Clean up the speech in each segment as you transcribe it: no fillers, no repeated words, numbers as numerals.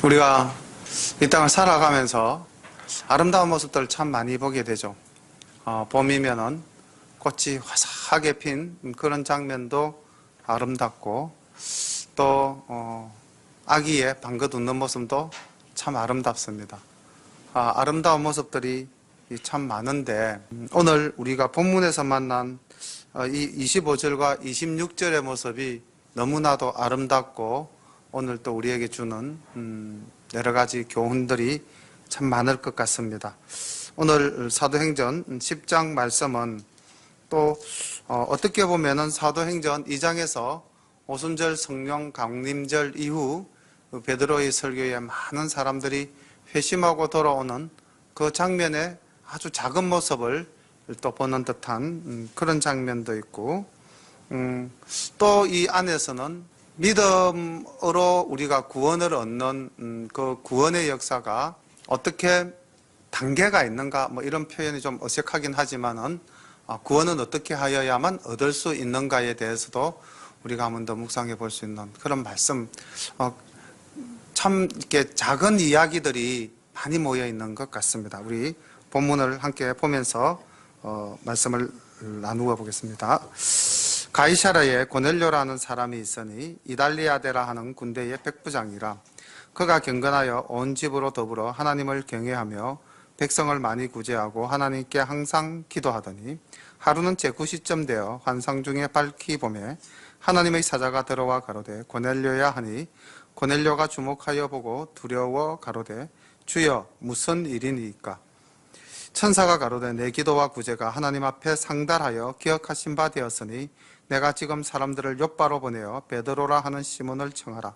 우리가 이 땅을 살아가면서 아름다운 모습들을 참 많이 보게 되죠. 봄이면은 꽃이 화사하게 핀 그런 장면도 아름답고, 또 아기의 방긋 웃는 모습도 참 아름답습니다. 아름다운 모습들이 참 많은데, 오늘 우리가 본문에서 만난 이 25절과 26절의 모습이 너무나도 아름답고, 오늘 또 우리에게 주는 여러 가지 교훈들이 참 많을 것 같습니다. 오늘 사도행전 10장 말씀은 또 어떻게 보면은 사도행전 2장에서 오순절 성령 강림절 이후 베드로의 설교에 많은 사람들이 회심하고 돌아오는 그 장면의 아주 작은 모습을 또 보는 듯한 그런 장면도 있고, 또 이 안에서는 믿음으로 우리가 구원을 얻는 그 구원의 역사가 어떻게 단계가 있는가, 이런 표현이 좀 어색하긴 하지만은 구원은 어떻게 하여야만 얻을 수 있는가에 대해서도 우리가 한 번 더 묵상해 볼 수 있는 그런 말씀, 참 이렇게 작은 이야기들이 많이 모여 있는 것 같습니다. 우리 본문을 함께 보면서 말씀을 나누어 보겠습니다. 가이사라에 고넬료라는 사람이 있으니 이달리아데라 하는 군대의 백부장이라. 그가 경건하여 온 집으로 더불어 하나님을 경외하며 백성을 많이 구제하고 하나님께 항상 기도하더니, 하루는 제9시쯤 되어 환상 중에 밝히 보매 하나님의 사자가 들어와 가로되 고넬료야 하니, 고넬료가 주목하여 보고 두려워 가로되 주여 무슨 일이니까? 천사가 가로되 내 기도와 구제가 하나님 앞에 상달하여 기억하신 바 되었으니 내가 지금 사람들을 욥바로 보내어 베드로라 하는 시몬을 청하라.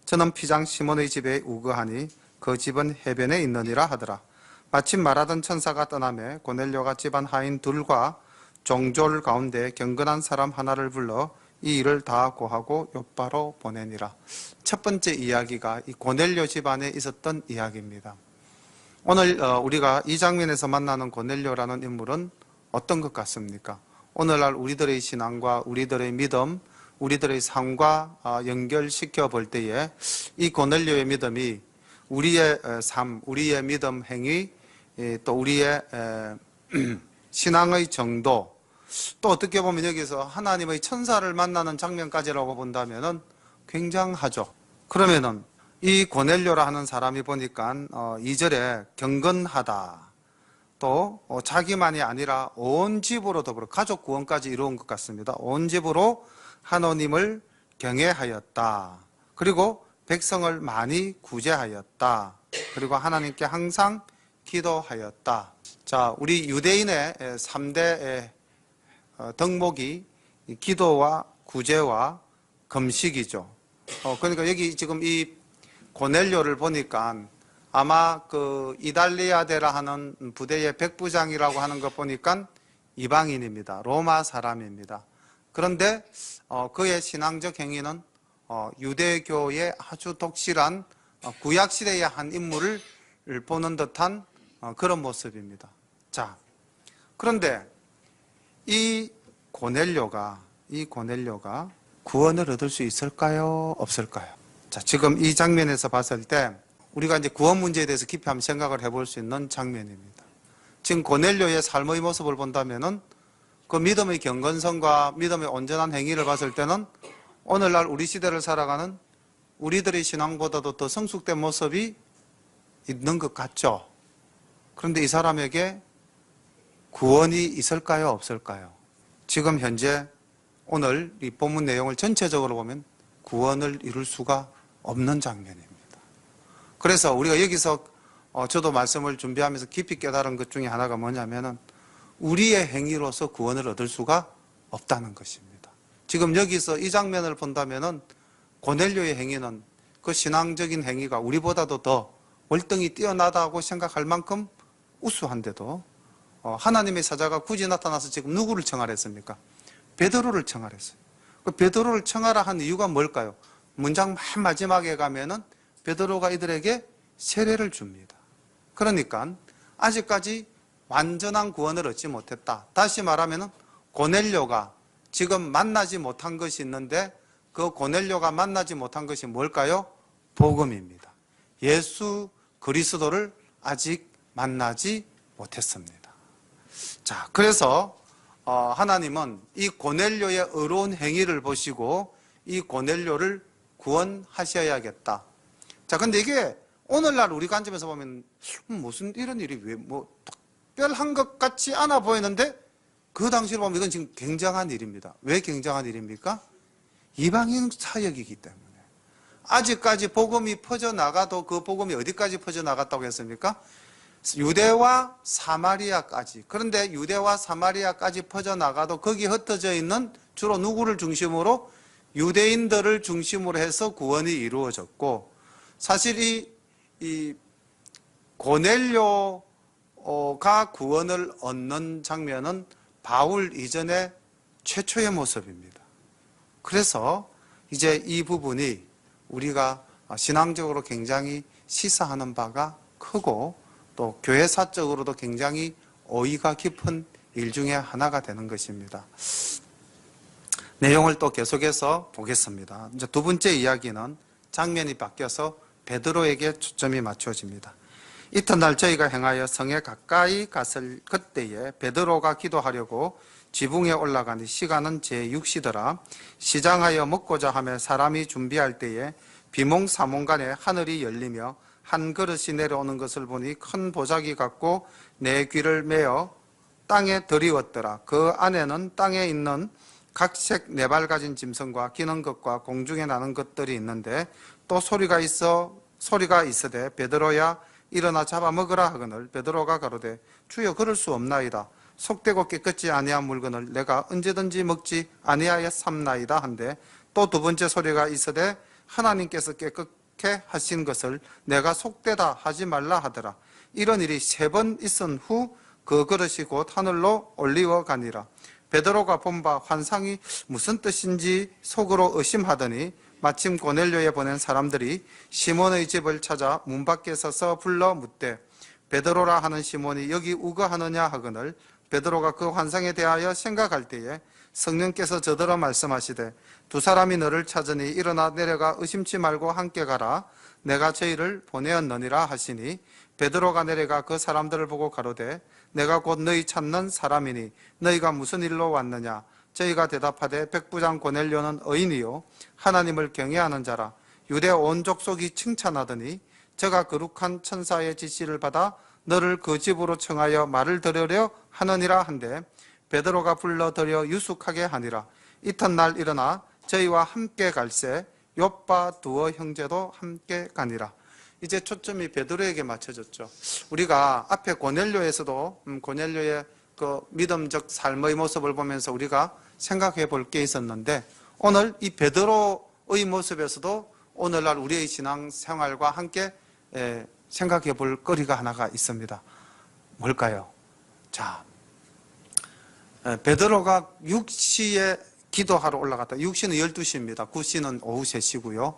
저는 피장 시몬의 집에 우거하니 그 집은 해변에 있느니라 하더라. 마침 말하던 천사가 떠나매 고넬료가 집안 하인 둘과 종졸 가운데 경건한 사람 하나를 불러 이 일을 다 고하고 욥바로 보내니라. 첫 번째 이야기가 이 고넬료 집안에 있었던 이야기입니다. 오늘 우리가 이 장면에서 만나는 고넬료라는 인물은 어떤 것 같습니까? 오늘날 우리들의 신앙과 우리들의 믿음, 우리들의 삶과 연결시켜 볼 때에 이 고넬료의 믿음이 우리의 삶, 우리의 믿음 행위, 또 우리의 신앙의 정도, 또 어떻게 보면 여기서 하나님의 천사를 만나는 장면까지라고 본다면은 굉장하죠. 그러면은 이 고넬료라 하는 사람이 보니까 2절에 경건하다, 또 자기만이 아니라 온 집으로 더불어 가족 구원까지 이루은 것 같습니다. 온 집으로 하나님을 경외하였다. 그리고 백성을 많이 구제하였다. 그리고 하나님께 항상 기도하였다. 자, 우리 유대인의 3대 덕목이 기도와 구제와 금식이죠. 그러니까 여기 지금 이 고넬료를 보니까 아마 그 이달리아데라 하는 부대의 백부장이라고 하는 것 보니까 이방인입니다. 로마 사람입니다. 그런데 그의 신앙적 행위는 유대교의 아주 독실한 구약시대의 한 인물을 보는 듯한 그런 모습입니다. 자, 그런데 이 고넬료가 구원을 얻을 수 있을까요? 없을까요? 자, 지금 이 장면에서 봤을 때 우리가 이제 구원 문제에 대해서 깊이 한번 생각을 해볼 수 있는 장면입니다. 지금 고넬료의 삶의 모습을 본다면은 그 믿음의 경건성과 믿음의 온전한 행위를 봤을 때는 오늘날 우리 시대를 살아가는 우리들의 신앙보다도 더 성숙된 모습이 있는 것 같죠. 그런데 이 사람에게 구원이 있을까요? 없을까요? 지금 현재 오늘 이 본문 내용을 전체적으로 보면 구원을 이룰 수가 없는 장면입니다. 그래서 우리가 여기서 저도 말씀을 준비하면서 깊이 깨달은 것 중에 하나가 뭐냐면은 우리의 행위로서 구원을 얻을 수가 없다는 것입니다. 지금 여기서 이 장면을 본다면은 고넬료의 행위는 그 신앙적인 행위가 우리보다도 더 월등히 뛰어나다고 생각할 만큼 우수한데도 하나님의 사자가 굳이 나타나서 지금 누구를 청하랬습니까? 베드로를 청하랬어요. 그 베드로를 청하라 한 이유가 뭘까요? 문장 맨 마지막에 가면은 베드로가 이들에게 세례를 줍니다. 그러니까 아직까지 완전한 구원을 얻지 못했다. 다시 말하면 고넬료가 지금 만나지 못한 것이 있는데 그 고넬료가 만나지 못한 것이 뭘까요? 복음입니다. 예수 그리스도를 아직 만나지 못했습니다. 자, 그래서 하나님은 이 고넬료의 의로운 행위를 보시고 이 고넬료를 구원하셔야겠다. 자, 근데 이게 오늘날 우리 관점에서 보면 무슨 이런 일이 왜 특별한 것 같지 않아 보이는데 그 당시로 보면 이건 지금 굉장한 일입니다. 왜 굉장한 일입니까? 이방인 사역이기 때문에. 아직까지 복음이 퍼져나가도 그 복음이 어디까지 퍼져나갔다고 했습니까? 유대와 사마리아까지. 그런데 유대와 사마리아까지 퍼져나가도 거기 흩어져 있는 주로 누구를 중심으로? 유대인들을 중심으로 해서 구원이 이루어졌고, 사실 이 고넬료가 구원을 얻는 장면은 바울 이전의 최초의 모습입니다. 그래서 이제 이 부분이 우리가 신앙적으로 굉장히 시사하는 바가 크고 또 교회사적으로도 굉장히 어이가 깊은 일 중에 하나가 되는 것입니다. 내용을 또 계속해서 보겠습니다. 이제 두 번째 이야기는 장면이 바뀌어서 베드로에게 초점이 맞춰집니다. 이튿날 저희가 행하여 성에 가까이 갔을 그때에 베드로가 기도하려고 지붕에 올라가니 시간은 제6시더라. 시장하여 먹고자 하며 사람이 준비할 때에 비몽사몽간에 하늘이 열리며 한 그릇이 내려오는 것을 보니 큰 보자기 같고 내 귀를 메어 땅에 들이웠더라. 그 안에는 땅에 있는 각색 네 발 가진 짐승과 기는 것과 공중에 나는 것들이 있는데 또 소리가 있으되 베드로야 일어나 잡아먹으라 하거늘 베드로가 가로되 주여 그럴 수 없나이다. 속되고 깨끗지 아니한 물건을 내가 언제든지 먹지 아니하였삼나이다 한데 또 두 번째 소리가 있으되 하나님께서 깨끗게 하신 것을 내가 속되다 하지 말라 하더라. 이런 일이 3번 있은 후 그 그릇이 곧 하늘로 올리워 가니라. 베드로가 본 바 환상이 무슨 뜻인지 속으로 의심하더니 마침 고넬료에 보낸 사람들이 시몬의 집을 찾아 문 밖에 서서 불러 묻되 베드로라 하는 시몬이 여기 우거하느냐 하거늘 베드로가 그 환상에 대하여 생각할 때에 성령께서 저더러 말씀하시되 두 사람이 너를 찾으니 일어나 내려가 의심치 말고 함께 가라. 내가 저희를 보내었느니라 하시니 베드로가 내려가 그 사람들을 보고 가로되 내가 곧 너희 찾는 사람이니 너희가 무슨 일로 왔느냐. 저희가 대답하되 백부장 고넬료는 의인이요 하나님을 경외하는 자라. 유대 온 족속이 칭찬하더니 저가 거룩한 천사의 지시를 받아 너를 그 집으로 청하여 말을 들으려 하느니라 한데 베드로가 불러 들여 유숙하게 하니라. 이튿날 일어나 저희와 함께 갈새 욥바 두어 형제도 함께 가니라. 이제 초점이 베드로에게 맞춰졌죠. 우리가 앞에 고넬료에서도 고넬료의 그 믿음적 삶의 모습을 보면서 우리가 생각해 볼 게 있었는데 오늘 이 베드로의 모습에서도 오늘날 우리의 신앙생활과 함께 생각해 볼 거리가 하나가 있습니다. 뭘까요? 자, 베드로가 6시에 기도하러 올라갔다. 6시는 12시입니다. 9시는 오후 3시고요.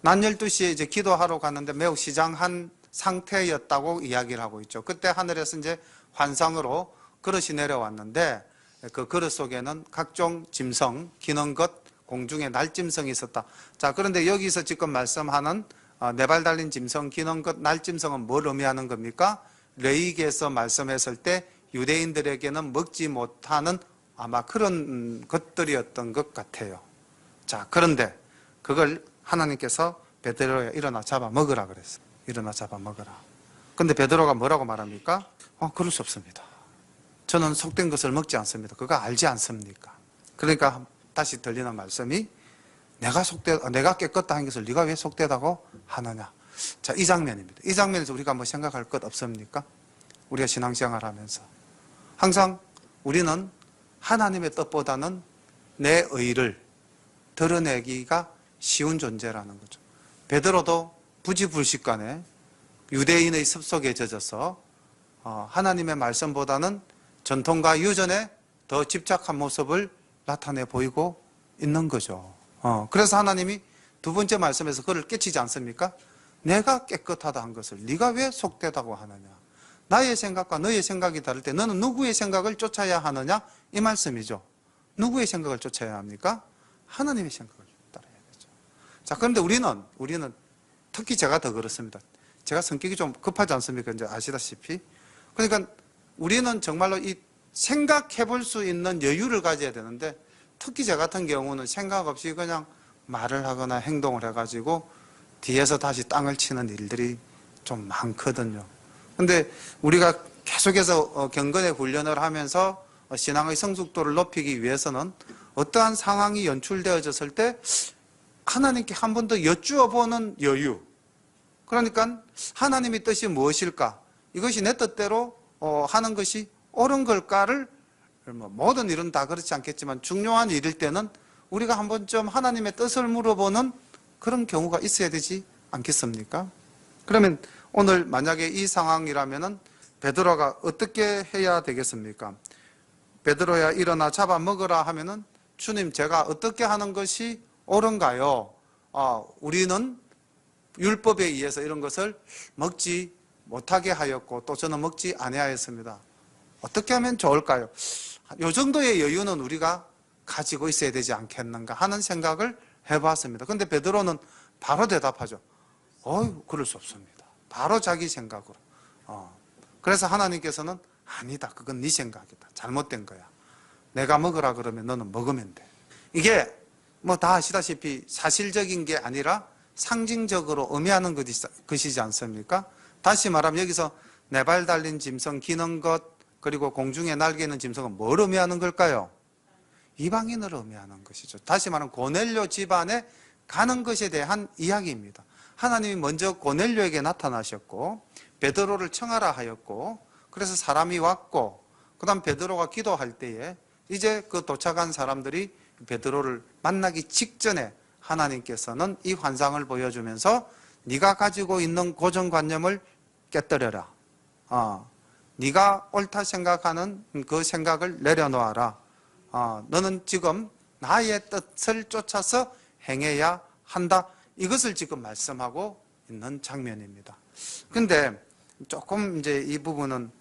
낮 12시에 이제 기도하러 갔는데 매우 시장한 상태였다고 이야기를 하고 있죠. 그때 하늘에서 이제 환상으로 그릇이 내려왔는데 그 그릇 속에는 각종 짐승, 기는 것, 공중에 날짐승이 있었다. 자, 그런데 여기서 지금 말씀하는 네 발 달린 짐승, 기는 것, 날짐승은 뭘 의미하는 겁니까? 레위기에서 말씀했을 때 유대인들에게는 먹지 못하는 아마 그런 것들이었던 것 같아요. 자, 그런데 그걸 하나님께서 베드로야 일어나 잡아 먹으라 그랬어요. 일어나 잡아 먹으라. 근데 베드로가 뭐라고 말합니까? 그럴 수 없습니다. 저는 속된 것을 먹지 않습니다. 그거 알지 않습니까? 그러니까 다시 들리는 말씀이 내가 깨끗다 한 것을 네가 왜 속되다고 하느냐. 자, 이 장면입니다. 이 장면에서 우리가 뭐 생각할 것 없습니까? 우리가 신앙생활 하면서 항상 우리는 하나님의 뜻보다는 내 의를 드러내기가 쉬운 존재라는 거죠. 베드로도 부지불식간에 유대인의 습속에 젖어서 하나님의 말씀보다는 전통과 유전에 더 집착한 모습을 나타내 보이고 있는 거죠. 그래서 하나님이 두 번째 말씀에서 그를 깨치지 않습니까? 내가 깨끗하다 한 것을 네가 왜 속되다고 하느냐. 나의 생각과 너의 생각이 다를 때 너는 누구의 생각을 쫓아야 하느냐? 이 말씀이죠. 누구의 생각을 쫓아야 합니까? 하나님의 생각을 따라야 되죠. 자, 그런데 우리는 특히 제가 더 그렇습니다. 제가 성격이 좀 급하지 않습니까? 이제 아시다시피. 그러니까 우리는 정말로 이 생각해 볼 수 있는 여유를 가져야 되는데, 특히 저 같은 경우는 생각 없이 그냥 말을 하거나 행동을 해가지고 뒤에서 다시 땅을 치는 일들이 좀 많거든요. 근데 우리가 계속해서 경건의 훈련을 하면서 신앙의 성숙도를 높이기 위해서는 어떠한 상황이 연출되어졌을 때 하나님께 한 번 더 여쭈어보는 여유. 그러니까 하나님의 뜻이 무엇일까? 이것이 내 뜻대로 하는 것이 옳은 걸까를, 모든 일은 다 그렇지 않겠지만 중요한 일일 때는 우리가 한 번쯤 하나님의 뜻을 물어보는 그런 경우가 있어야 되지 않겠습니까? 그러면 오늘 만약에 이 상황이라면은 베드로가 어떻게 해야 되겠습니까? 베드로야 일어나 잡아먹으라 하면은 주님, 제가 어떻게 하는 것이 옳은가요? 우리는 율법에 의해서 이런 것을 먹지 못하게 하였고 또 저는 먹지 아니하였습니다. 어떻게 하면 좋을까요? 이 정도의 여유는 우리가 가지고 있어야 되지 않겠는가 하는 생각을 해봤습니다. 근데 베드로는 바로 대답하죠. 그럴 수 없습니다. 바로 자기 생각으로. 그래서 하나님께서는 아니다. 그건 네 생각이다. 잘못된 거야. 내가 먹으라 그러면 너는 먹으면 돼. 이게 뭐 다 아시다시피 사실적인 게 아니라 상징적으로 의미하는 것이지 않습니까? 다시 말하면 여기서 네 발 달린 짐승 기는 것, 그리고 공중에 날개 있는 짐승은 뭘 의미하는 걸까요? 이방인을 의미하는 것이죠. 다시 말하면 고넬료 집안에 가는 것에 대한 이야기입니다. 하나님이 먼저 고넬료에게 나타나셨고 베드로를 청하라 하였고, 그래서 사람이 왔고, 그 다음 베드로가 기도할 때에 이제 그 도착한 사람들이 베드로를 만나기 직전에 하나님께서는 이 환상을 보여주면서 네가 가지고 있는 고정관념을 깨뜨려라. 네가 옳다 생각하는 그 생각을 내려놓아라. 너는 지금 나의 뜻을 쫓아서 행해야 한다. 이것을 지금 말씀하고 있는 장면입니다. 근데 조금 이제 이 부분은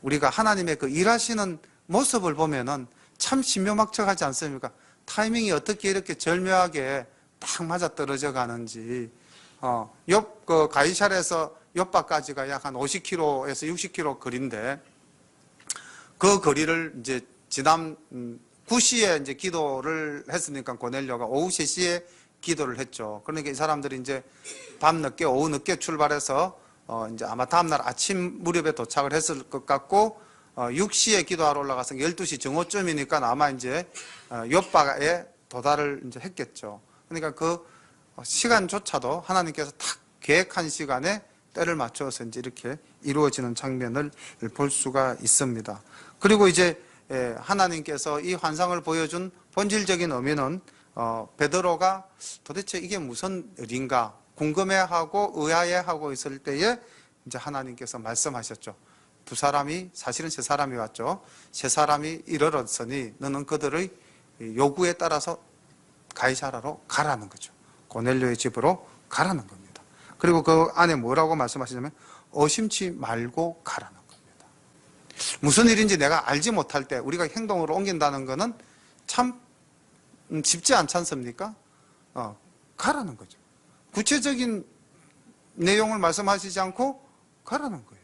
우리가 하나님의 그 일하시는 모습을 보면은 참 신묘막측하지 않습니까? 타이밍이 어떻게 이렇게 절묘하게 딱 맞아 떨어져 가는지. 그 가이사랴에서 욥바까지가 약 한 50km에서 60km 거리인데, 그 거리를 이제 지난 9시에 이제 기도를 했으니까 고넬료가 오후 3시에 기도를 했죠. 그러니까 이 사람들이 이제 밤 늦게, 오후 늦게 출발해서 이제 아마 다음날 아침 무렵에 도착을 했을 것 같고, 6시에 기도하러 올라가서 12시 정오쯤이니까 아마 이제 욥바에 도달을 이제 했겠죠. 그러니까 그 시간조차도 하나님께서 딱 계획한 시간에 때를 맞춰서 이제 이렇게 이루어지는 장면을 볼 수가 있습니다. 그리고 이제 하나님께서 이 환상을 보여준 본질적인 의미는 베드로가 도대체 이게 무슨 일인가 궁금해하고 의아해하고 있을 때에 이제 하나님께서 말씀하셨죠. 두 사람이, 사실은 세 사람이 왔죠. 세 사람이 이르렀으니 너는 그들의 요구에 따라서 가이사라로 가라는 거죠. 고넬료의 집으로 가라는 겁니다. 그리고 그 안에 뭐라고 말씀하시냐면 의심치 말고 가라는 겁니다. 무슨 일인지 내가 알지 못할 때 우리가 행동으로 옮긴다는 것은 참 쉽지 않지 않습니까? 가라는 거죠. 구체적인 내용을 말씀하시지 않고 가라는 거예요.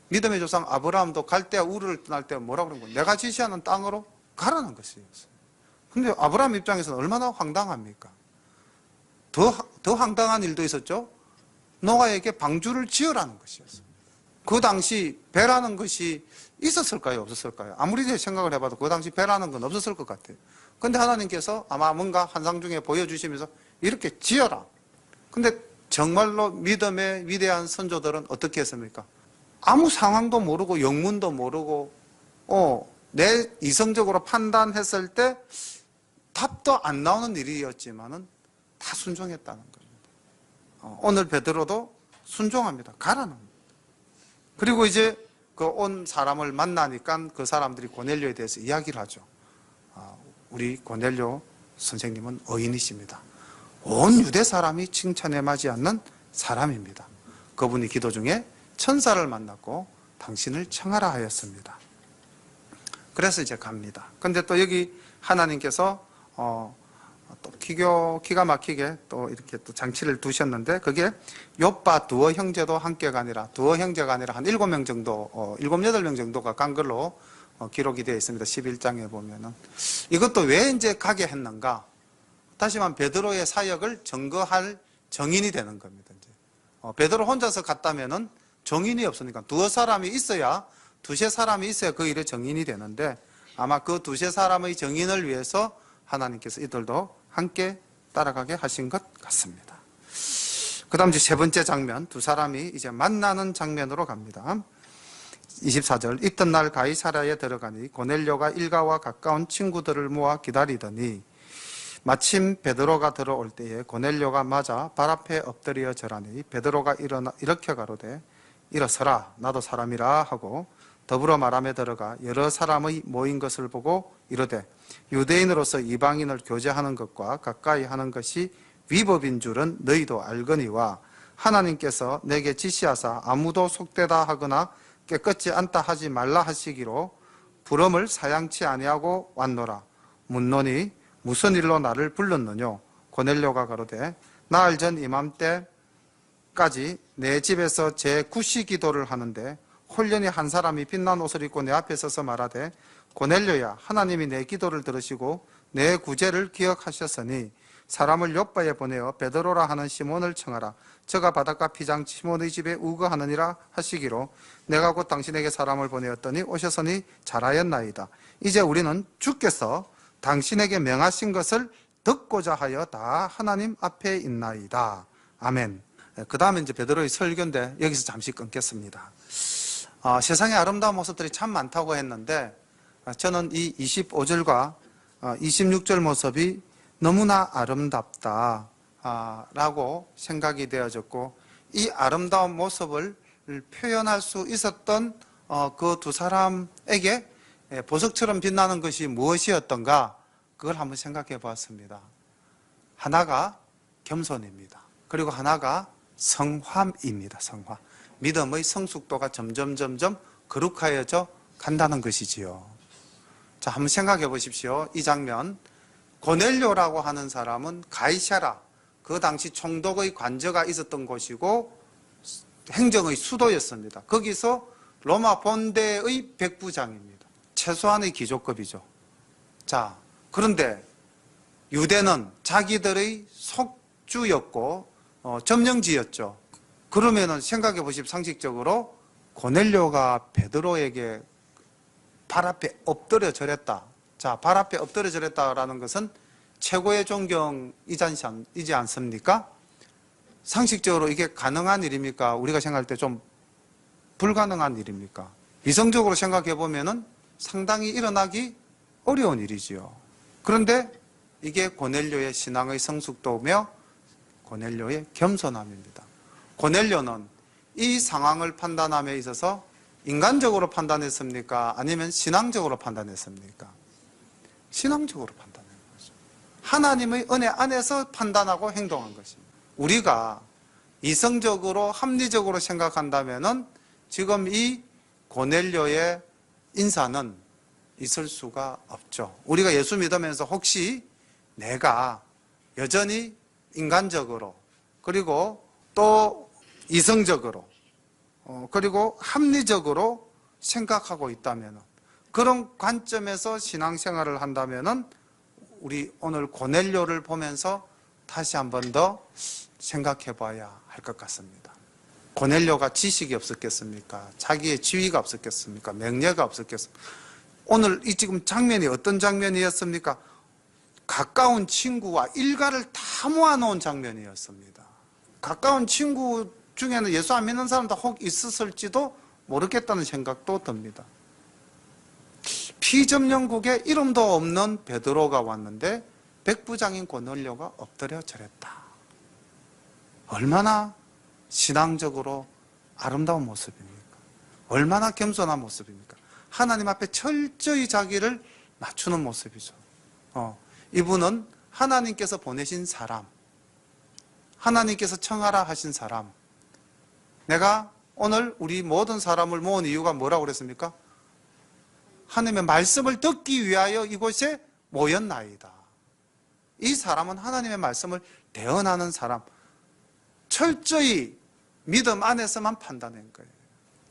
믿음의 조상 아브라함도 갈대아 우르를 떠날 때 뭐라고 그런 거예요? 내가 지시하는 땅으로 가라는 것이었어요. 근데 아브라함 입장에서는 얼마나 황당합니까? 더 황당한 일도 있었죠. 노아에게 방주를 지으라는 것이었어요. 그 당시 배라는 것이 있었을까요? 없었을까요? 아무리 생각을 해봐도 그 당시 배라는 건 없었을 것 같아요. 근데 하나님께서 아마 뭔가 환상 중에 보여주시면서 이렇게 지어라. 근데 정말로 믿음의 위대한 선조들은 어떻게 했습니까? 아무 상황도 모르고 영문도 모르고 내 이성적으로 판단했을 때 답도 안 나오는 일이었지만은 다 순종했다는 겁니다. 오늘 베드로도 순종합니다. 가라는 겁니다. 그리고 이제 그 온 사람을 만나니까 그 사람들이 고넬료에 대해서 이야기를 하죠. 우리 고넬료 선생님은 의인이십니다. 온 유대 사람이 칭찬해 마지 않는 사람입니다. 그분이 기도 중에 천사를 만났고 당신을 청하라 하였습니다. 그래서 이제 갑니다. 근데 또 여기 하나님께서 또 기가 막히게 또 이렇게 또 장치를 두셨는데, 그게 욥과 두어 형제도 함께가 아니라, 두어 형제가 아니라 한 7명 정도, 7, 8명 정도가 간 걸로 기록이 되어 있습니다. 11장에 보면은. 이것도 왜 이제 가게 했는가? 다시 말하면 베드로의 사역을 증거할 정인이 되는 겁니다. 이제. 베드로 혼자서 갔다면은 정인이 없으니까 두어 사람이 있어야, 두세 사람이 있어야 그 일의 정인이 되는데, 아마 그 두세 사람의 정인을 위해서 하나님께서 이들도 함께 따라가게 하신 것 같습니다. 그 다음 이제 세 번째 장면, 두 사람이 이제 만나는 장면으로 갑니다. 24절, 있던 가이사랴에 들어가니 고넬료가 일가와 가까운 친구들을 모아 기다리더니 마침 베드로가 들어올 때에 고넬료가 맞아 발 앞에 엎드려 절하니 베드로가 일어나 이렇게 가로되 일어서라, 나도 사람이라 하고 더불어 말함에 들어가 여러 사람의 모인 것을 보고 이르되 유대인으로서 이방인을 교제하는 것과 가까이 하는 것이 위법인 줄은 너희도 알거니와 하나님께서 내게 지시하사 아무도 속되다 하거나 깨끗지 않다 하지 말라 하시기로 부름을 사양치 아니하고 왔노라. 묻노니 무슨 일로 나를 불렀느뇨? 고넬료가 가로되 나흘 전 이맘때까지 내 집에서 제 구시 기도를 하는데 홀련히 한 사람이 빛난 옷을 입고 내 앞에 서서 말하되 고넬료야, 하나님이 내 기도를 들으시고 내 구제를 기억하셨으니 사람을 요바에 보내어 베드로라 하는 시몬을 청하라. 저가 바닷가 피장 시몬의 집에 우거하느니라 하시기로 내가 곧 당신에게 사람을 보내었더니 오셨으니 잘하였나이다. 이제 우리는 주께서 당신에게 명하신 것을 듣고자 하여 다 하나님 앞에 있나이다. 아멘. 그 다음에 이제 베드로의 설교인데 여기서 잠시 끊겠습니다. 세상에 아름다운 모습들이 참 많다고 했는데 저는 이 25절과 26절 모습이 너무나 아름답다 라고 생각이 되어졌고, 이 아름다운 모습을 표현할 수 있었던 그 두 사람에게 보석처럼 빛나는 것이 무엇이었던가, 그걸 한번 생각해 보았습니다. 하나가 겸손입니다. 그리고 하나가 성화입니다. 성화. 믿음의 성숙도가 점점 거룩하여져 간다는 것이지요. 자, 한번 생각해 보십시오. 이 장면, 고넬료라고 하는 사람은 가이사랴, 그 당시 총독의 관저가 있었던 곳이고 행정의 수도였습니다. 거기서 로마 본대의 백부장입니다. 최소한의 기족급이죠. 자, 그런데 유대는 자기들의 속주였고 점령지였죠. 그러면은 생각해 보십시오. 상식적으로 고넬료가 베드로에게 발 앞에 엎드려 절했다. 자, 발 앞에 엎드려 절했다라는 것은 최고의 존경이지 않습니까? 상식적으로 이게 가능한 일입니까? 우리가 생각할 때 좀 불가능한 일입니까? 이성적으로 생각해 보면은 상당히 일어나기 어려운 일이지요. 그런데 이게 고넬료의 신앙의 성숙도며 고넬료의 겸손함입니다. 고넬료는 이 상황을 판단함에 있어서 인간적으로 판단했습니까? 아니면 신앙적으로 판단했습니까? 신앙적으로 판단한 거죠. 하나님의 은혜 안에서 판단하고 행동한 것입니다. 우리가 이성적으로 합리적으로 생각한다면은 지금 이 고넬료의 인사는 있을 수가 없죠. 우리가 예수 믿으면서 혹시 내가 여전히 인간적으로 그리고 또 이성적으로 그리고 합리적으로 생각하고 있다면, 그런 관점에서 신앙생활을 한다면 우리 오늘 고넬료를 보면서 다시 한 번 더 생각해 봐야 할 것 같습니다. 고넬료가 지식이 없었겠습니까? 자기의 지위가 없었겠습니까? 명예가 없었겠습니까? 오늘 이 지금 장면이 어떤 장면이었습니까? 가까운 친구와 일가를 다 모아놓은 장면이었습니다. 가까운 친구 중에는 예수 안 믿는 사람도 혹 있었을지도 모르겠다는 생각도 듭니다. 피점령국에 이름도 없는 베드로가 왔는데 백부장인 고넬료가 엎드려 절했다. 얼마나 신앙적으로 아름다운 모습입니까? 얼마나 겸손한 모습입니까? 하나님 앞에 철저히 자기를 낮추는 모습이죠. 이분은 하나님께서 보내신 사람, 하나님께서 청하라 하신 사람. 내가 오늘 우리 모든 사람을 모은 이유가 뭐라고 그랬습니까? 하나님의 말씀을 듣기 위하여 이곳에 모였나이다. 이 사람은 하나님의 말씀을 대언하는 사람, 철저히 믿음 안에서만 판단한 거예요.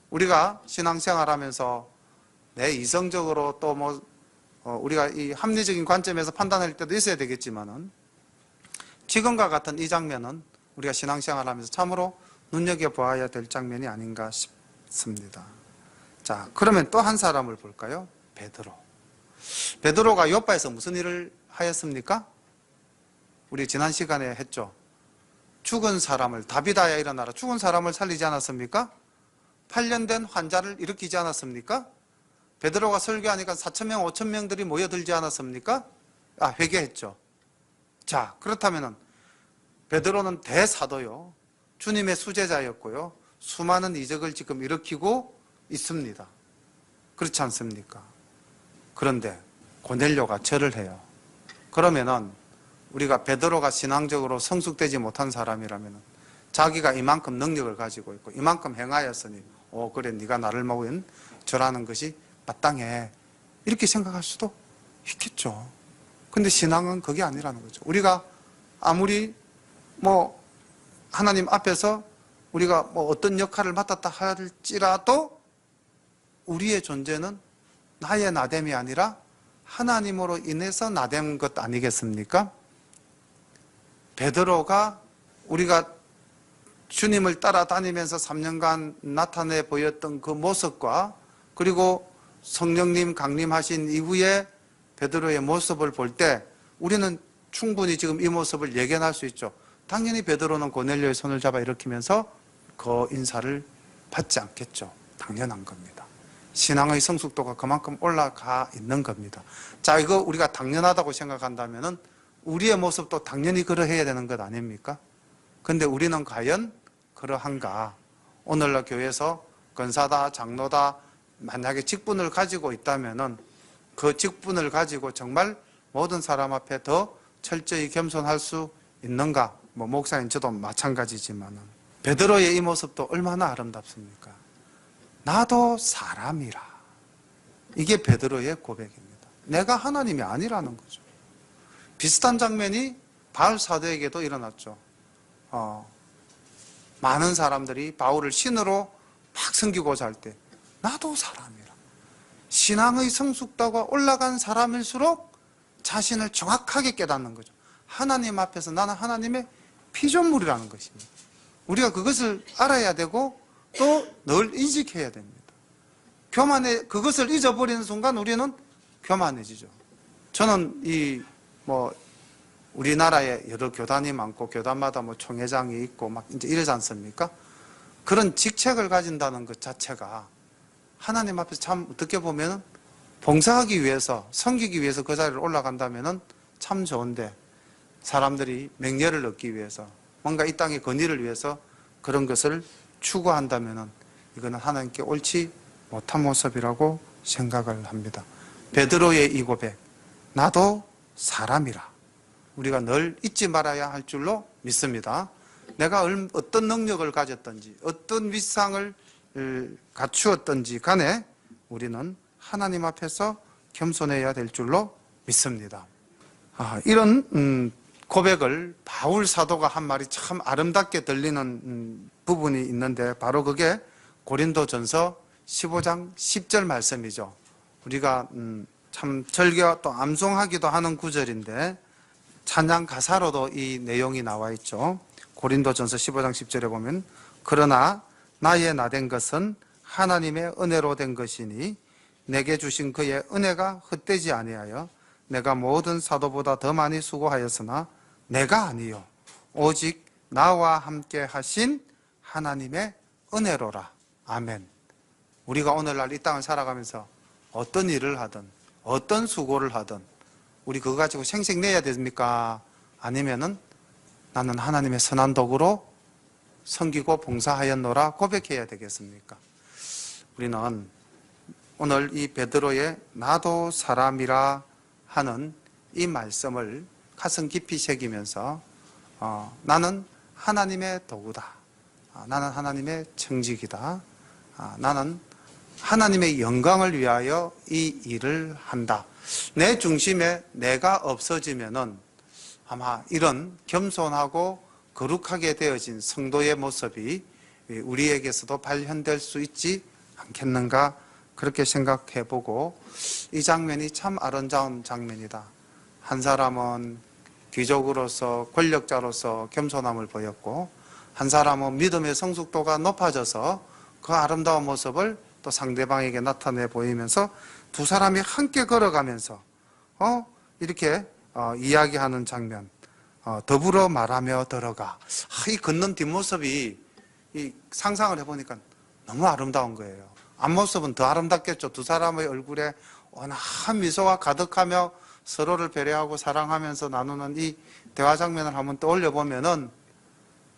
우리가 신앙생활하면서 내 이성적으로 또 우리가 이 합리적인 관점에서 판단할 때도 있어야 되겠지만은, 지금과 같은 이 장면은 우리가 신앙생활하면서 참으로 눈여겨보아야 될 장면이 아닌가 싶습니다. 자, 그러면 또 한 사람을 볼까요? 베드로. 베드로가 요파에서 무슨 일을 하였습니까? 우리 지난 시간에 했죠. 죽은 사람을, 다비다야 일어나라, 죽은 사람을 살리지 않았습니까? 8년 된 환자를 일으키지 않았습니까? 베드로가 설교하니까 4,000명, 5,000명들이 모여들지 않았습니까? 회개했죠. 자, 그렇다면은 베드로는 대사도요, 주님의 수제자였고요, 수많은 이적을 지금 일으키고 있습니다. 그렇지 않습니까? 그런데 고넬료가 절을 해요. 그러면은 우리가 베드로가 신앙적으로 성숙되지 못한 사람이라면 자기가 이만큼 능력을 가지고 있고 이만큼 행하였으니 그래, 네가 나를 먹은 절하는 것이 마땅해, 이렇게 생각할 수도 있겠죠. 근데 신앙은 그게 아니라는 거죠. 우리가 아무리 하나님 앞에서 우리가 어떤 역할을 맡았다 할지라도 우리의 존재는 나의 나됨이 아니라 하나님으로 인해서 나된 것 아니겠습니까? 베드로가 우리가 주님을 따라다니면서 3년간 나타내 보였던 그 모습과, 그리고 성령님 강림하신 이후에 베드로의 모습을 볼 때 우리는 충분히 지금 이 모습을 예견할 수 있죠. 당연히 베드로는 고넬료의 손을 잡아 일으키면서 그 인사를 받지 않겠죠. 당연한 겁니다. 신앙의 성숙도가 그만큼 올라가 있는 겁니다. 자, 이거 우리가 당연하다고 생각한다면은 우리의 모습도 당연히 그러해야 되는 것 아닙니까? 근데 우리는 과연 그러한가? 오늘날 교회에서 권사다, 장로다, 만약에 직분을 가지고 있다면은 그 직분을 가지고 정말 모든 사람 앞에 더 철저히 겸손할 수 있는가? 목사님 저도 마찬가지지만은 베드로의 이 모습도 얼마나 아름답습니까? 나도 사람이라. 이게 베드로의 고백입니다. 내가 하나님이 아니라는 거죠. 비슷한 장면이 바울 사도에게도 일어났죠. 많은 사람들이 바울을 신으로 막 섬기고자 할 때 나도 사람이라. 신앙의 성숙도가 올라간 사람일수록 자신을 정확하게 깨닫는 거죠. 하나님 앞에서 나는 하나님의 피조물이라는 것입니다. 우리가 그것을 알아야 되고 또 늘 인식해야 됩니다. 그것을 잊어버리는 순간 우리는 교만해지죠. 저는 우리나라에 여러 교단이 많고 교단마다 총회장이 있고 막 이제 이러지 않습니까? 그런 직책을 가진다는 것 자체가 하나님 앞에서 참 어떻게 보면 봉사하기 위해서, 섬기기 위해서 그 자리를 올라간다면 참 좋은데, 사람들이 맹렬을 얻기 위해서, 뭔가 이 땅의 건의를 위해서 그런 것을 추구한다면 이거는 하나님께 옳지 못한 모습이라고 생각을 합니다. 베드로의 이 고백, 나도 사람이라, 우리가 늘 잊지 말아야 할 줄로 믿습니다. 내가 어떤 능력을 가졌든지 어떤 위상을 갖추었든지 간에 우리는 하나님 앞에서 겸손해야 될 줄로 믿습니다. 이런 고백을 바울 사도가 한 말이 참 아름답게 들리는 부분이 있는데, 바로 그게 고린도전서 15장 10절 말씀이죠. 우리가 참 즐겨 또 암송하기도 하는 구절인데 찬양 가사로도 이 내용이 나와 있죠. 고린도전서 15장 10절에 보면, 그러나 나의 나된 것은 하나님의 은혜로 된 것이니 내게 주신 그의 은혜가 헛되지 아니하여 내가 모든 사도보다 더 많이 수고하였으나 내가 아니요 오직 나와 함께 하신 하나님의 은혜로라. 아멘. 우리가 오늘날 이 땅을 살아가면서 어떤 일을 하든 어떤 수고를 하든 우리 그거 가지고 생색내야 됩니까? 아니면은 나는 하나님의 선한 도구로 섬기고 봉사하였노라 고백해야 되겠습니까? 우리는 오늘 이 베드로의 나도 사람이라 하는 이 말씀을 가슴 깊이 새기면서 나는 하나님의 도구다, 나는 하나님의 청직이다, 나는 하나님의 영광을 위하여 이 일을 한다. 내 중심에 내가 없어지면은 아마 이런 겸손하고 거룩하게 되어진 성도의 모습이 우리에게서도 발현될 수 있지 않겠는가, 그렇게 생각해 보고, 이 장면이 참 아름다운 장면이다. 한 사람은 귀족으로서 권력자로서 겸손함을 보였고, 한 사람은 믿음의 성숙도가 높아져서 그 아름다운 모습을 또 상대방에게 나타내 보이면서 두 사람이 함께 걸어가면서 이렇게 이야기하는 장면, 더불어 말하며 들어가. 이 걷는 뒷모습이 이 상상을 해보니까 너무 아름다운 거예요. 앞모습은 더 아름답겠죠. 두 사람의 얼굴에 온화한 미소가 가득하며 서로를 배려하고 사랑하면서 나누는 이 대화 장면을 한번 떠올려 보면은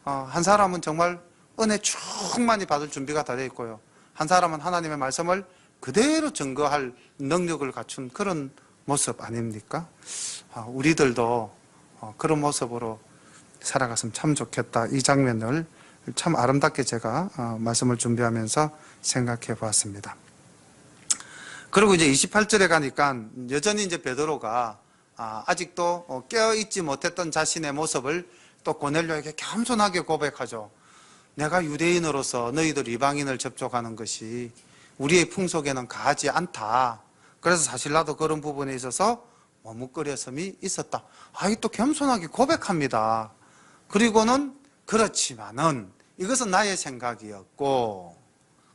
한 사람은 정말 은혜 충만히 받을 준비가 다 되어 있고요. 한 사람은 하나님의 말씀을 그대로 증거할 능력을 갖춘 그런 모습 아닙니까? 우리들도 그런 모습으로 살아갔으면 참 좋겠다. 이 장면을 참 아름답게 제가 말씀을 준비하면서 생각해 보았습니다. 그리고 이제 28절에 가니까 여전히 이제 베드로가 아직도 깨어있지 못했던 자신의 모습을 또 고넬료에게 겸손하게 고백하죠. 내가 유대인으로서 너희들 이방인을 접촉하는 것이 우리의 풍속에는 가하지 않다. 그래서 사실 나도 그런 부분에 있어서 머뭇거렸음이 있었다. 이 또 겸손하게 고백합니다. 그리고는 그렇지만은 이것은 나의 생각이었고,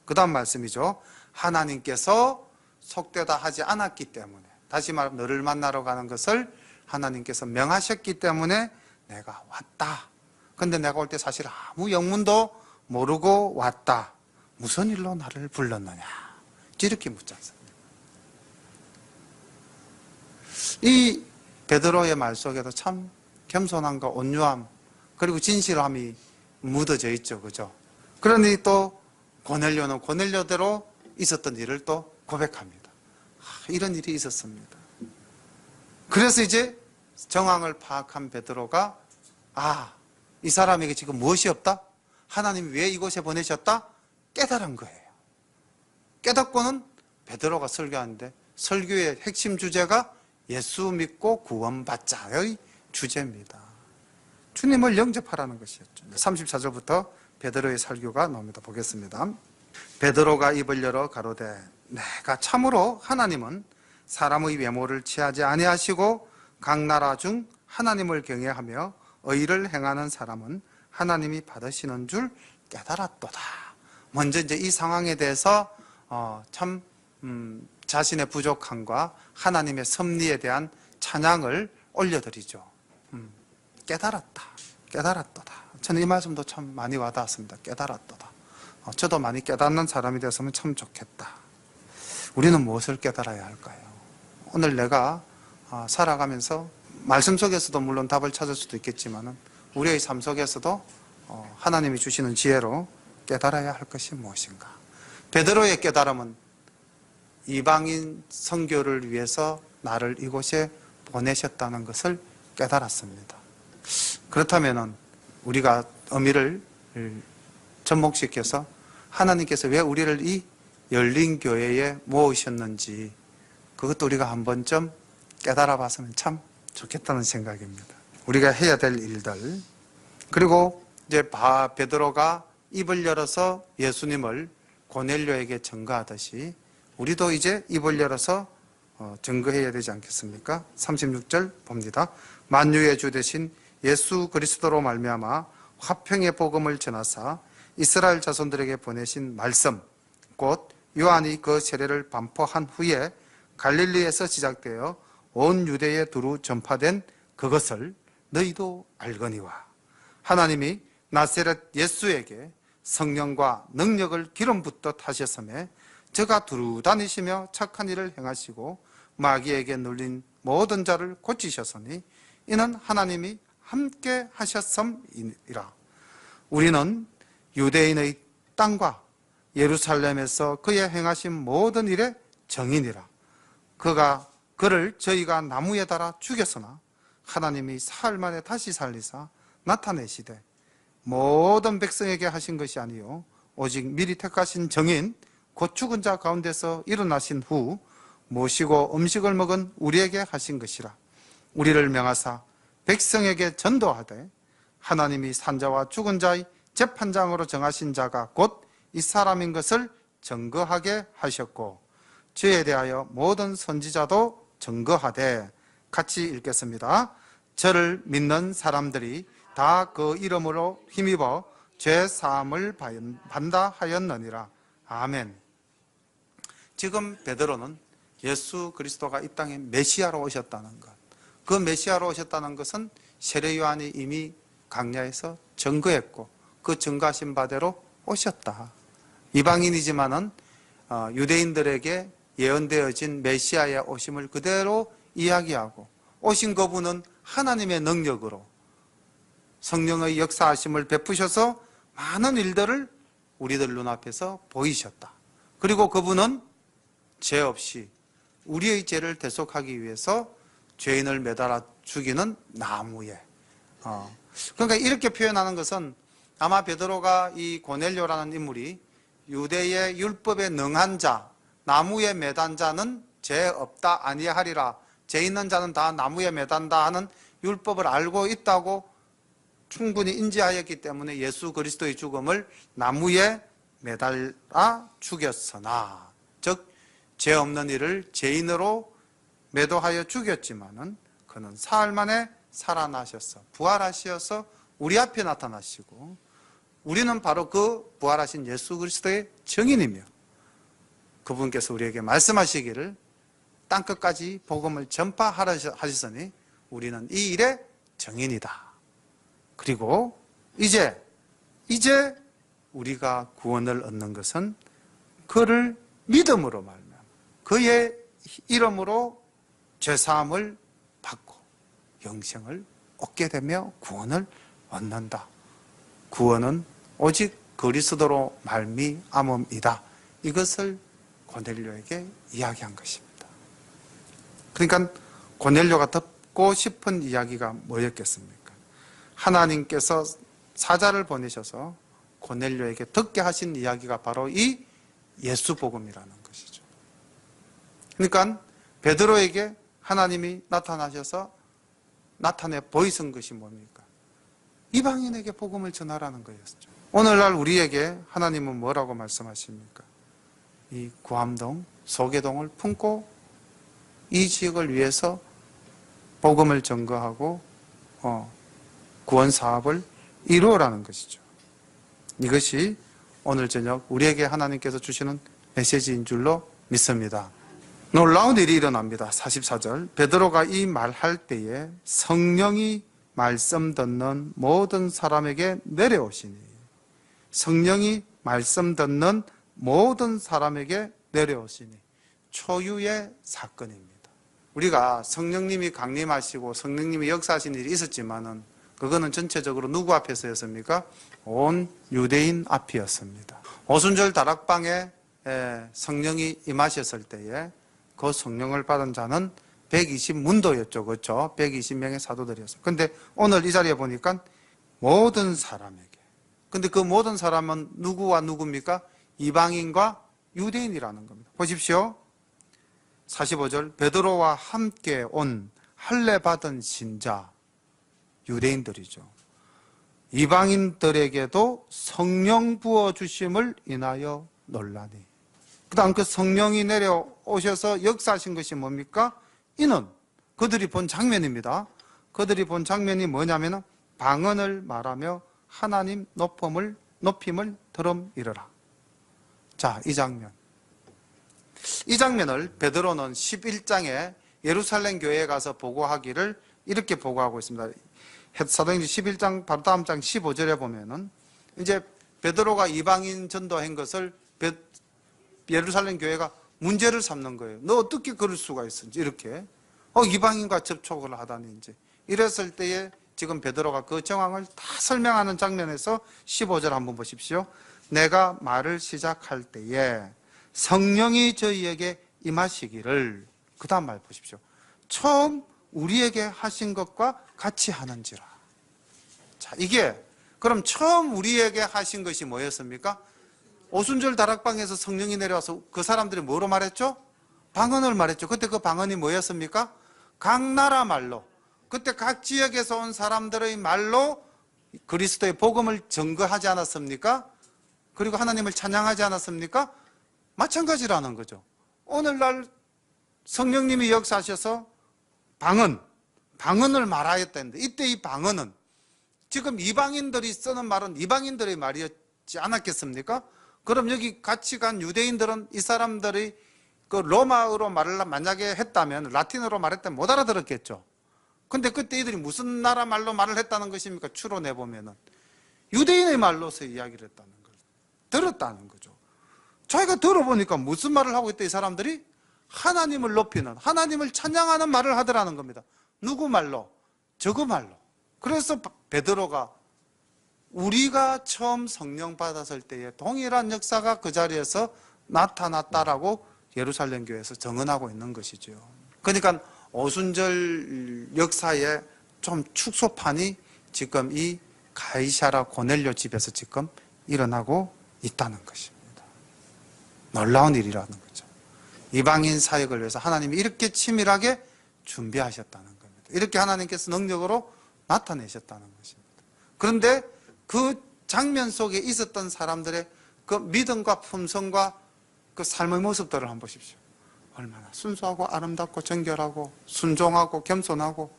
그 다음 말씀이죠. 하나님께서 속되다 하지 않았기 때문에, 다시 말하면 너를 만나러 가는 것을 하나님께서 명하셨기 때문에 내가 왔다. 근데 내가 올 때 사실 아무 영문도 모르고 왔다. 무슨 일로 나를 불렀느냐, 이렇게 묻지 않습니까? 이 베드로의 말 속에도 참 겸손함과 온유함, 그리고 진실함이 묻어져 있죠. 그죠? 그러니 또 고넬료는 고넬료대로 있었던 일을 또 고백합니다. 이런 일이 있었습니다. 그래서 이제 정황을 파악한 베드로가 이 사람에게 지금 무엇이 없다? 하나님이 왜 이곳에 보내셨다? 깨달은 거예요. 깨닫고는 베드로가 설교하는데 설교의 핵심 주제가 예수 믿고 구원받자의 주제입니다. 주님을 영접하라는 것이었죠. 34절부터 베드로의 설교가 나옵니다. 보겠습니다. 베드로가 입을 열어 가로되 내가 참으로 하나님은 사람의 외모를 취하지 아니하시고 각 나라 중 하나님을 경외하며 의를 행하는 사람은 하나님이 받으시는 줄 깨달았도다. 먼저 이제 이 상황에 대해서 참 자신의 부족함과 하나님의 섭리에 대한 찬양을 올려드리죠. 깨달았도다. 저는 이 말씀도 참 많이 와닿았습니다. 깨달았도다. 저도 많이 깨닫는 사람이 되었으면 참 좋겠다. 우리는 무엇을 깨달아야 할까요? 오늘 내가 살아가면서 말씀 속에서도 물론 답을 찾을 수도 있겠지만 우리의 삶 속에서도 하나님이 주시는 지혜로 깨달아야 할 것이 무엇인가? 베드로의 깨달음은 이방인 선교를 위해서 나를 이곳에 보내셨다는 것을 깨달았습니다. 그렇다면 우리가 의미를 접목시켜서 하나님께서 왜 우리를 이 열린 교회에 모으셨는지 그것도 우리가 한 번쯤 깨달아 봤으면 참 좋겠다는 생각입니다. 우리가 해야 될 일들, 그리고 이제 베드로가 입을 열어서 예수님을 고넬료에게 증거하듯이 우리도 이제 입을 열어서 증거해야 되지 않겠습니까? 36절 봅니다. 만유의 주 되신 예수 그리스도로 말미암아 화평의 복음을 전하사 이스라엘 자손들에게 보내신 말씀, 곧 요한이 그 세례를 반포한 후에 갈릴리에서 시작되어 온 유대에 두루 전파된 그것을 너희도 알거니와 하나님이 나세렛 예수에게 성령과 능력을 기름 붓듯 하셨음에 저가 두루 다니시며 착한 일을 행하시고 마귀에게 눌린 모든 자를 고치셨으니 이는 하나님이 함께 하셨음이라. 우리는 유대인의 땅과 예루살렘에서 그의 행하신 모든 일의 정인이라. 그를 저희가 나무에 달아 죽였으나 하나님이 사흘 만에 다시 살리사 나타내시되 모든 백성에게 하신 것이 아니요 오직 미리 택하신 정인 곧 죽은 자 가운데서 일어나신 후 모시고 음식을 먹은 우리에게 하신 것이라. 우리를 명하사 백성에게 전도하되 하나님이 산자와 죽은 자의 재판장으로 정하신 자가 곧 이 사람인 것을 증거하게 하셨고 저에 대하여 모든 선지자도 증거하되, 같이 읽겠습니다. 저를 믿는 사람들이 다 그 이름으로 힘입어 죄 사함을 받는다 하였느니라. 아멘. 지금 베드로는 예수 그리스도가 이 땅에 메시아로 오셨다는 것, 그 메시아로 오셨다는 것은 세례 요한이 이미 강야에서 증거했고 그 증거하신 바대로 오셨다. 이방인이지만은 유대인들에게 예언되어진 메시아의 오심을 그대로 이야기하고, 오신 그분은 하나님의 능력으로 성령의 역사하심을 베푸셔서 많은 일들을 우리들 눈앞에서 보이셨다. 그리고 그분은 죄 없이 우리의 죄를 대속하기 위해서 죄인을 매달아 죽이는 나무에, 그러니까 이렇게 표현하는 것은 아마 베드로가 이 고넬료라는 인물이 유대의 율법에 능한 자, 나무에 매단 자는 죄 없다 아니하리라, 죄 있는 자는 다 나무에 매단다 하는 율법을 알고 있다고 충분히 인지하였기 때문에 예수 그리스도의 죽음을 나무에 매달아 죽였으나, 즉 죄 없는 이를 죄인으로 매도하여 죽였지만은 그는 사흘 만에 살아나셔서 부활하셔서 우리 앞에 나타나시고, 우리는 바로 그 부활하신 예수 그리스도의 증인이며 그분께서 우리에게 말씀하시기를 땅끝까지 복음을 전파하셨으니 우리는 이 일의 증인이다. 그리고 이제 우리가 구원을 얻는 것은 그를 믿음으로 말미암아 그의 이름으로 죄사함을 받고 영생을 얻게 되며 구원을 얻는다. 구원은 오직 그리스도로 말미암음이다. 이것을 고넬료에게 이야기한 것입니다. 그러니까 고넬료가 듣고 싶은 이야기가 뭐였겠습니까? 하나님께서 사자를 보내셔서 고넬료에게 듣게 하신 이야기가 바로 이 예수 복음이라는 것이죠. 그러니까 베드로에게 하나님이 나타나셔서 나타내 보이신 것이 뭡니까? 이방인에게 복음을 전하라는 거였죠. 오늘날 우리에게 하나님은 뭐라고 말씀하십니까? 이 구암동, 소계동을 품고 이 지역을 위해서 복음을 전거하고 구원 사업을 이루어라는 것이죠. 이것이 오늘 저녁 우리에게 하나님께서 주시는 메시지인 줄로 믿습니다. 놀라운 일이 일어납니다. 44절. 베드로가 이 말할 때에 성령이 말씀 듣는 모든 사람에게 내려오시니, 성령이 말씀 듣는 모든 사람에게 내려오시니, 초유의 사건입니다. 우리가 성령님이 강림하시고 성령님이 역사하신 일이 있었지만은 그거는 전체적으로 누구 앞에서였습니까? 온 유대인 앞이었습니다. 오순절 다락방에 성령이 임하셨을 때에 그 성령을 받은 자는 120문도였죠. 그렇죠? 120명의 사도들이었어요. 근데 오늘 이 자리에 보니까 모든 사람에게. 근데 그 모든 사람은 누구와 누구입니까? 이방인과 유대인이라는 겁니다. 보십시오. 45절. 베드로와 함께 온 할례 받은 신자, 유대인들이죠. 이방인들에게도 성령 부어주심을 인하여 놀라니. 그 다음 그 성령이 내려오셔서 역사하신 것이 뭡니까? 이는 그들이 본 장면입니다. 그들이 본 장면이 뭐냐면 방언을 말하며 하나님 높임을 들음이르라. 자, 이 장면. 이 장면을 베드로는 11장에 예루살렘 교회에 가서 보고하기를 이렇게 보고하고 있습니다. 사도행전 11장 바로 다음 장 15절에 보면은 이제 베드로가 이방인 전도한 것을 예루살렘 교회가 문제를 삼는 거예요. 너 어떻게 그럴 수가 있었지? 이렇게 이방인과 접촉을 하다니 이제 이랬을 때에 지금 베드로가 그 정황을 다 설명하는 장면에서 15절 한번 보십시오. 내가 말을 시작할 때에 성령이 저희에게 임하시기를, 그 다음 말 보십시오. 처음 우리에게 하신 것과 같이 하는지라. 자, 이게 그럼 처음 우리에게 하신 것이 뭐였습니까? 오순절 다락방에서 성령이 내려와서 그 사람들이 뭐로 말했죠? 방언을 말했죠. 그때 그 방언이 뭐였습니까? 각 나라 말로 그때 각 지역에서 온 사람들의 말로 그리스도의 복음을 증거하지 않았습니까? 그리고 하나님을 찬양하지 않았습니까? 마찬가지라는 거죠. 오늘날 성령님이 역사하셔서 방언을 말하였다는데, 이때 이 방언은 지금 이방인들이 쓰는 말은 이방인들의 말이었지 않았겠습니까? 그럼 여기 같이 간 유대인들은 이 사람들이 그 로마어로 말을 만약에 했다면, 라틴어로 말했다면 못 알아들었겠죠. 근데 그때 이들이 무슨 나라 말로 말을 했다는 것입니까? 추론해 보면은 유대인의 말로서 이야기를 했다는 거예요. 들었다는 거죠. 자기가 들어보니까 무슨 말을 하고 있다, 이 사람들이? 하나님을 높이는, 하나님을 찬양하는 말을 하더라는 겁니다. 누구 말로? 저거 말로. 그래서 베드로가 우리가 처음 성령 받았을 때에 동일한 역사가 그 자리에서 나타났다라고 예루살렘 교회에서 증언하고 있는 것이죠. 그러니까 오순절 역사의 좀 축소판이 지금 이 가이사랴 고넬료 집에서 지금 일어나고 있다는 것입니다. 놀라운 일이라는 거죠. 이방인 사역을 위해서 하나님이 이렇게 치밀하게 준비하셨다는 겁니다. 이렇게 하나님께서 능력으로 나타내셨다는 것입니다. 그런데 그 장면 속에 있었던 사람들의 그 믿음과 품성과 그 삶의 모습들을 한번 보십시오. 얼마나 순수하고 아름답고 정결하고 순종하고 겸손하고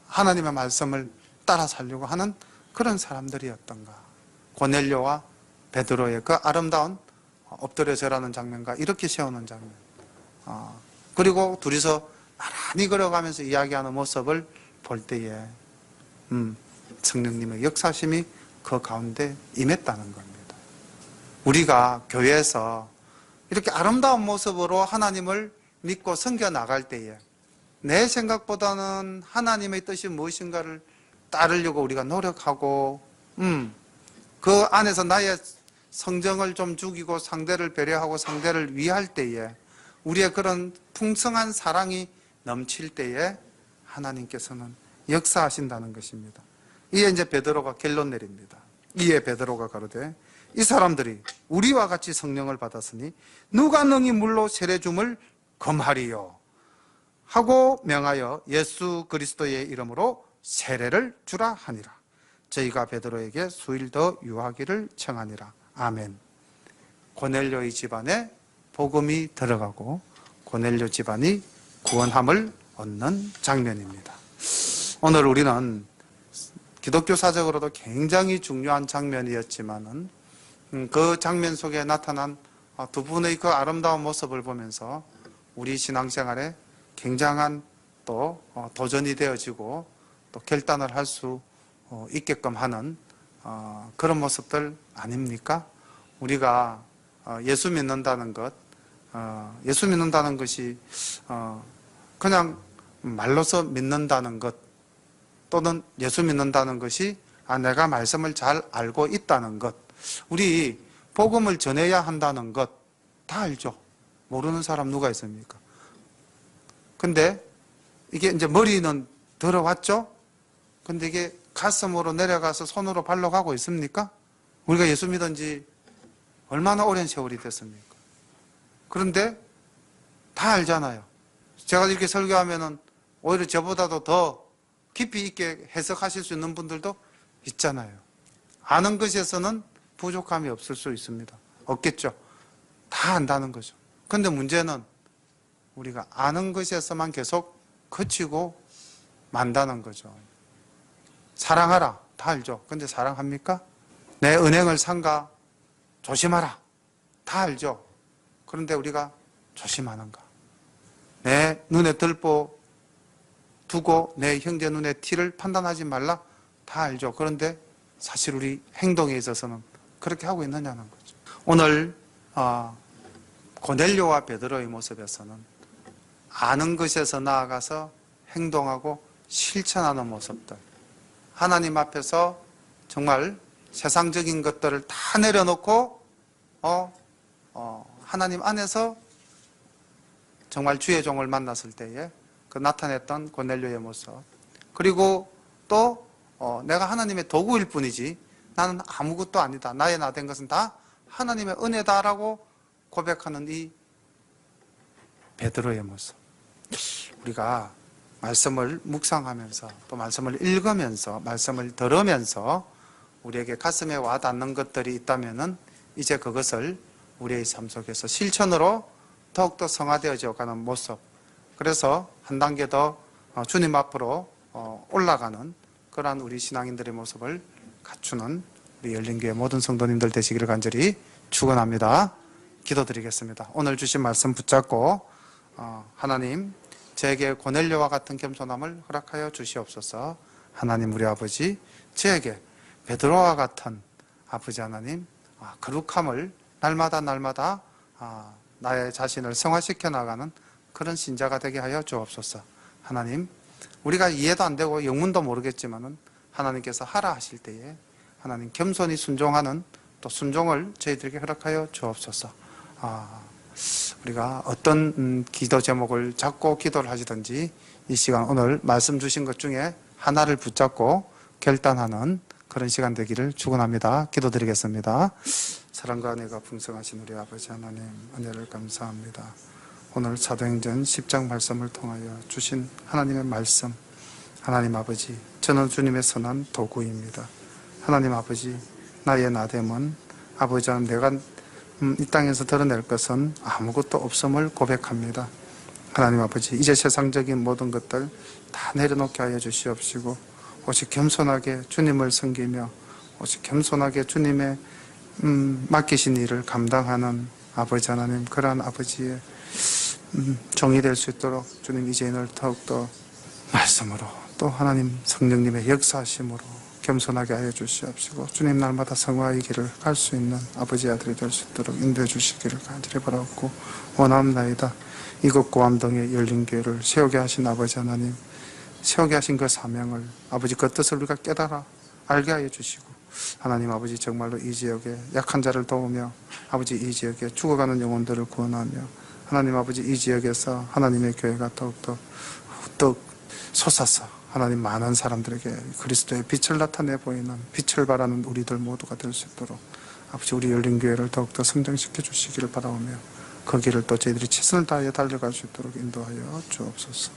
하나님의 말씀을 따라 살려고 하는 그런 사람들이었던가. 고넬료와 베드로의 그 아름다운 엎드려 절하는 장면과 이렇게 세우는 장면, 그리고 둘이서 나란히 걸어가면서 이야기하는 모습을 볼 때에 성령님의 역사심이 그 가운데 임했다는 겁니다. 우리가 교회에서 이렇게 아름다운 모습으로 하나님을 믿고 섬겨 나갈 때에 내 생각보다는 하나님의 뜻이 무엇인가를 따르려고 우리가 노력하고 그 안에서 나의 성정을 좀 죽이고 상대를 배려하고 상대를 위할 때에 우리의 그런 풍성한 사랑이 넘칠 때에 하나님께서는 역사하신다는 것입니다. 이에 이제 베드로가 결론 내립니다. 이에 베드로가 가로되 이 사람들이 우리와 같이 성령을 받았으니 누가 능히 물로 세례 줌을 금하리요 하고 명하여 예수 그리스도의 이름으로 세례를 주라 하니라. 저희가 베드로에게 수일 더 유하기를 청하니라. 아멘. 고넬료의 집안에 복음이 들어가고 고넬료 집안이 구원함을 얻는 장면입니다. 오늘 우리는 기독교 사적으로도 굉장히 중요한 장면이었지만은 그 장면 속에 나타난 두 분의 그 아름다운 모습을 보면서 우리 신앙생활에 굉장한 또 도전이 되어지고 또 결단을 할 수 있게끔 하는 그런 모습들 아닙니까? 우리가 예수 믿는다는 것, 예수 믿는다는 것이 그냥 말로서 믿는다는 것, 또는 예수 믿는다는 것이 내가 말씀을 잘 알고 있다는 것, 우리 복음을 전해야 한다는 것 다 알죠. 모르는 사람 누가 있습니까? 근데 이게 이제 머리는 들어왔죠? 근데 이게 가슴으로 내려가서 손으로 발로 가고 있습니까? 우리가 예수 믿은 지 얼마나 오랜 세월이 됐습니까? 그런데 다 알잖아요. 제가 이렇게 설교하면은 오히려 저보다도 더 깊이 있게 해석하실 수 있는 분들도 있잖아요. 아는 것에서는 부족함이 없을 수 있습니다. 없겠죠. 다 안다는 거죠. 그런데 문제는 우리가 아는 것에서만 계속 그치고 만다는 거죠. 사랑하라. 다 알죠. 근데 사랑합니까? 내 은행을 삼가 조심하라. 다 알죠. 그런데 우리가 조심하는가? 내 눈에 들보 두고 내 형제 눈에 티를 판단하지 말라. 다 알죠. 그런데 사실 우리 행동에 있어서는 그렇게 하고 있느냐는 거죠. 오늘 고넬료와 베드로의 모습에서는 아는 것에서 나아가서 행동하고 실천하는 모습들, 하나님 앞에서 정말 세상적인 것들을 다 내려놓고 하나님 안에서 정말 주의 종을 만났을 때에 그 나타냈던 고넬료의 모습, 그리고 또 내가 하나님의 도구일 뿐이지 나는 아무것도 아니다, 나의 나 된 것은 다 하나님의 은혜다라고 고백하는 이 베드로의 모습, 우리가 말씀을 묵상하면서 또 말씀을 읽으면서 말씀을 들으면서 우리에게 가슴에 와 닿는 것들이 있다면은 이제 그것을 우리의 삶 속에서 실천으로 더욱더 성화되어져 가는 모습, 그래서 한 단계 더 주님 앞으로 올라가는 그러한 우리 신앙인들의 모습을 갖추는 우리 열린교회 모든 성도님들 되시기를 간절히 축원합니다. 기도드리겠습니다. 오늘 주신 말씀 붙잡고 하나님, 저에게 고넬료와 같은 겸손함을 허락하여 주시옵소서. 하나님, 우리 아버지, 저에게 베드로와 같은 아버지 하나님, 거룩함을 날마다 나의 자신을 성화시켜 나가는 그런 신자가 되게 하여 주옵소서. 하나님, 우리가 이해도 안 되고 영문도 모르겠지만은 하나님께서 하라 하실 때에 하나님 겸손히 순종하는 또 순종을 저희들에게 허락하여 주옵소서. 우리가 어떤 기도 제목을 잡고 기도를 하시든지 이 시간 오늘 말씀 주신 것 중에 하나를 붙잡고 결단하는 그런 시간 되기를 축원합니다. 기도드리겠습니다. 사랑과 은혜가 풍성하신 우리 아버지 하나님, 은혜를 감사합니다. 오늘 사도행전 10장 말씀을 통하여 주신 하나님의 말씀, 하나님 아버지, 저는 주님의 선한 도구입니다. 하나님 아버지, 나의 나됨은 아버지 하나님, 내가 이 땅에서 드러낼 것은 아무것도 없음을 고백합니다. 하나님 아버지, 이제 세상적인 모든 것들 다 내려놓게 하여 주시옵시고 오직 겸손하게 주님을 섬기며 오직 겸손하게 주님의 맡기신 일을 감당하는 아버지 하나님, 그러한 아버지의 종이 될 수 있도록 주님 이제는 더욱더 말씀으로 또 하나님 성령님의 역사하심으로 겸손하게 하여 주시옵시고 주님 날마다 성화의 길을 갈 수 있는 아버지 아들이 될 수 있도록 인도해 주시기를 간절히 바라옵고 원합나이다. 이곳 고암동의 열린교회를 세우게 하신 아버지 하나님, 세우게 하신 그 사명을 아버지 그 뜻을 우리가 깨달아 알게 하여 주시고 하나님 아버지 정말로 이 지역에 약한 자를 도우며 아버지 이 지역에 죽어가는 영혼들을 구원하며 하나님 아버지 이 지역에서 하나님의 교회가 더욱더 후떡 솟아서 하나님 많은 사람들에게 그리스도의 빛을 나타내 보이는 빛을 발하는 우리들 모두가 될 수 있도록 아버지 우리 열린교회를 더욱더 성장시켜 주시기를 바라오며 그 길을 또 저희들이 최선을 다하여 달려갈 수 있도록 인도하여 주옵소서.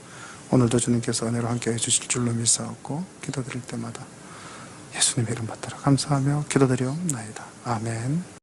오늘도 주님께서 은혜로 함께해 주실 줄로 믿사옵고 기도드릴 때마다 예수님의 이름 받들어 감사하며 기도드리옵나이다. 아멘.